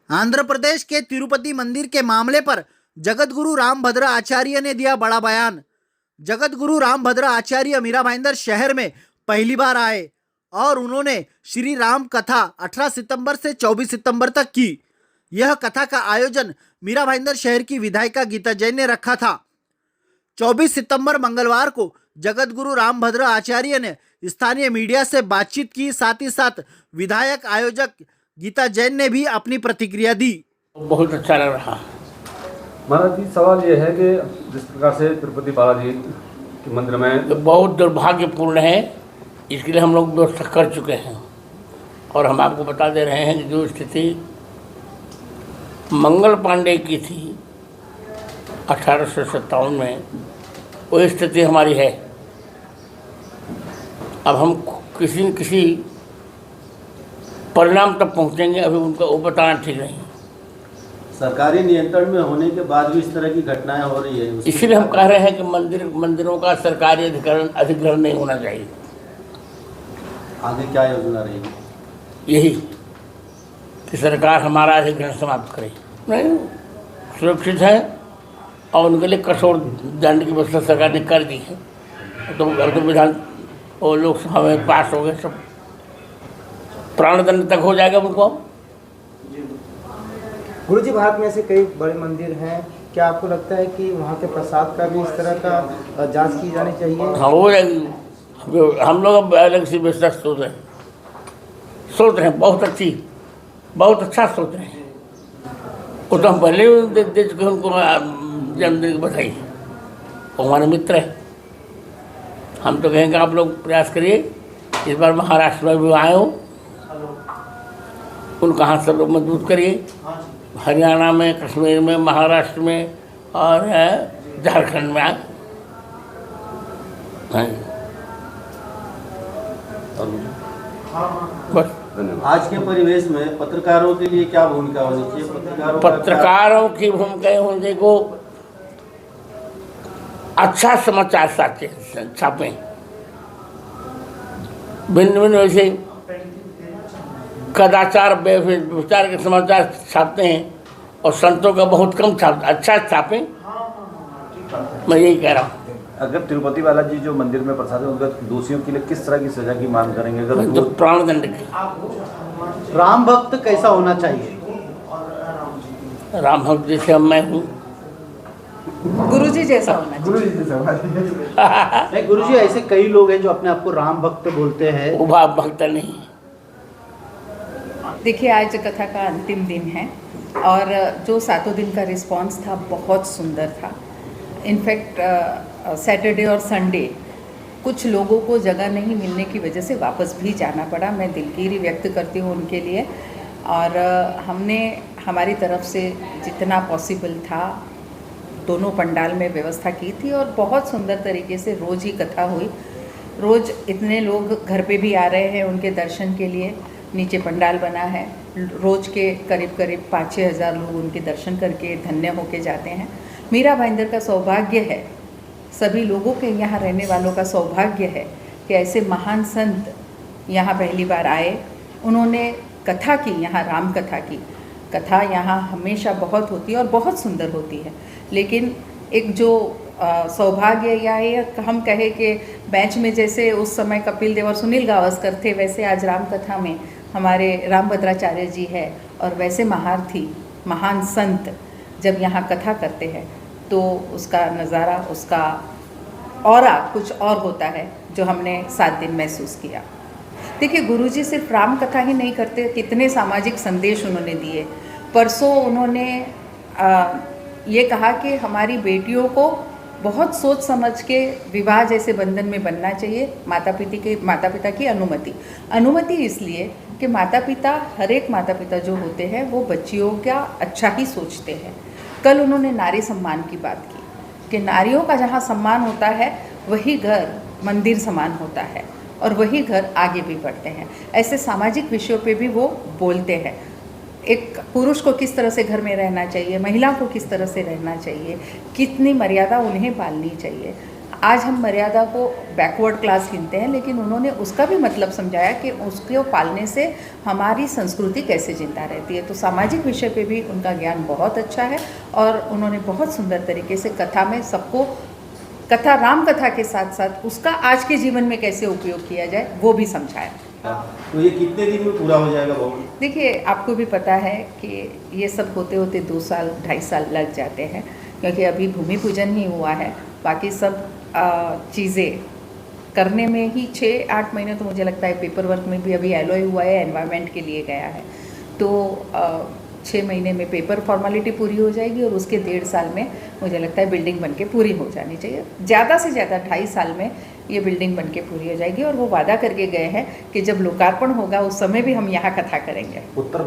आंध्र प्रदेश के तिरुपति मंदिर के मामले पर जगतगुरु रामभद्र आचार्य ने दिया बड़ा बयान। जगतगुरु रामभद्र आचार्य मीरा भाईंदर शहर में पहली बार आए और उन्होंने श्री राम कथा 18 सितंबर से 24 सितंबर तक की। यह कथा का आयोजन मीरा भाईंदर शहर की विधायिका गीता जैन ने रखा था। 24 सितंबर मंगलवार को जगतगुरु रामभद्र आचार्य ने स्थानीय मीडिया से बातचीत की। साथ ही साथ विधायक आयोजक गीता जैन ने भी अपनी प्रतिक्रिया दी। बहुत अच्छा लग रहा। महाराज जी, सवाल ये है कि जिस प्रकार से तिरुपति बालाजी के मंदिर में तो बहुत दुर्भाग्यपूर्ण है, इसके लिए हम लोग व्यवस्था कर चुके हैं और हम आपको बता दे रहे हैं कि जो स्थिति मंगल पांडे की थी 1857 में, वही स्थिति हमारी है। अब हम किसी न किसी परिणाम तक पहुंचेंगे, अभी उनको वो बताना ठीक नहीं। सरकारी नियंत्रण में होने के बाद भी इस तरह की घटनाएं हो रही है, इसीलिए हम कह रहे हैं कि मंदिरों का सरकारी अधिग्रहण नहीं होना चाहिए। आगे क्या योजना रहेगी? यही कि सरकार हमारा अधिग्रहण समाप्त करे। नहीं, सुरक्षित है और उनके लिए कठोर दंड की व्यवस्था सरकार ने कर दी है। तो अब तो विधान और लोकसभा में पास हो गए, सब प्राण दंड तक हो जाएगा उनको। गुरुजी, भारत में ऐसे कई बड़े मंदिर हैं, क्या आपको लगता है कि वहाँ के प्रसाद का भी इस तरह का जांच की जानी चाहिए? हाँ, हो जाएगी। हम लोग अब अलग से व्यवस्था सोच रहे हैं, बहुत अच्छा सोच रहे हैं। वो तो हम पहले दे चुके हैं उनको जन्मदिन की बधाई। वो हमारे मित्र है। हम तो कहेंगे आप लोग प्रयास करिए, इस बार महाराष्ट्र में भी आए हो, उनका हाथ सब लोग मजबूत करिए। हरियाणा में, कश्मीर में, महाराष्ट्र में और झारखंड में आए। बस आज के परिवेश में पत्रकारों के लिए क्या भूमिका होनी चाहिए? पत्रकारों की भूमिका होने को अच्छा समाचार छापें। भिन्न भिन्न वैसे कदाचार विचार के समाचार छापते हैं और संतों का बहुत कम छापते। अच्छा छापें, मैं यही कह रहा हूँ। अगर तिरुपति बालाजी जो मंदिर में प्रसाद है, उनका दोषियों के लिए किस तरह की सजा की मांग करेंगे? अगर तो प्राण दंड की। राम भक्त कैसा होना चाहिए? राम भक्त जैसे मैं हूँ, गुरुजी जैसा होना चाहिए। नहीं गुरुजी, ऐसे कई लोग हैं जो अपने आप को राम भक्त बोलते हैं। वो भाव भक्त नहीं। देखिए, आज कथा का अंतिम दिन है और जो 7 दिन का रिस्पांस था बहुत सुंदर था। इनफैक्ट सैटरडे और संडे कुछ लोगों को जगह नहीं मिलने की वजह से वापस भी जाना पड़ा। मैं दिलगिरी व्यक्त करती हूँ उनके लिए। और हमने हमारी तरफ से जितना पॉसिबल था दोनों पंडाल में व्यवस्था की थी और बहुत सुंदर तरीके से रोज़ ही कथा हुई। रोज़ इतने लोग घर पे भी आ रहे हैं उनके दर्शन के लिए। नीचे पंडाल बना है, रोज़ के करीब 5-6 हज़ार लोग उनके दर्शन करके धन्य होके जाते हैं। मीरा भाईंदर का सौभाग्य है, सभी लोगों के यहाँ रहने वालों का सौभाग्य है कि ऐसे महान संत यहाँ पहली बार आए। उन्होंने कथा की, यहाँ राम कथा की। कथा यहाँ हमेशा बहुत होती है और बहुत सुंदर होती है, लेकिन एक जो सौभाग्य या ये हम कहे कि मैच में जैसे उस समय कपिल देव और सुनील गावस्कर थे, वैसे आज राम कथा में हमारे रामभद्राचार्य जी है। और वैसे महारथी, महान संत जब यहाँ कथा करते हैं तो उसका नज़ारा, उसका ऑरा कुछ और होता है, जो हमने 7 दिन महसूस किया। देखिए, गुरुजी सिर्फ राम कथा ही नहीं करते, कितने सामाजिक संदेश उन्होंने दिए। परसों उन्होंने ये कहा कि हमारी बेटियों को बहुत सोच समझ के विवाह जैसे बंधन में बनना चाहिए। माता पिता की अनुमति इसलिए कि माता पिता, हर एक माता पिता जो होते हैं वो बच्चियों का अच्छा ही सोचते हैं। कल उन्होंने नारी सम्मान की बात की कि नारियों का जहाँ सम्मान होता है वही घर मंदिर समान होता है और वही घर आगे भी बढ़ते हैं। ऐसे सामाजिक विषयों पे भी वो बोलते हैं। एक पुरुष को किस तरह से घर में रहना चाहिए, महिला को किस तरह से रहना चाहिए, कितनी मर्यादा उन्हें पालनी चाहिए। आज हम मर्यादा को बैकवर्ड क्लास गिनते हैं, लेकिन उन्होंने उसका भी मतलब समझाया कि उसको पालने से हमारी संस्कृति कैसे जिंदा रहती है। तो सामाजिक विषय पे भी उनका ज्ञान बहुत अच्छा है और उन्होंने बहुत सुंदर तरीके से कथा में सबको कथा, राम कथा के साथ साथ उसका आज के जीवन में कैसे उपयोग किया जाए वो भी समझाया। तो ये कितने दिन में पूरा हो जाएगा भवन? देखिए, आपको भी पता है कि ये सब होते होते 2 साल 2.5 साल लग जाते हैं, क्योंकि अभी भूमि पूजन ही हुआ है। बाकी सब चीज़ें करने में ही 6-8 महीने तो मुझे लगता है। पेपर वर्क में भी अभी एलओए हुआ है, एनवायरनमेंट के लिए गया है, तो 6 महीने में पेपर फॉर्मेलिटी पूरी हो जाएगी और उसके 1.5 साल में मुझे लगता है बिल्डिंग बनके पूरी हो जानी चाहिए। ज़्यादा से ज़्यादा 2.5 साल में ये बिल्डिंग बनके पूरी हो जाएगी और वो वादा करके गए हैं कि जब लोकार्पण होगा उस समय भी हम यहाँ कथा करेंगे। उत्तर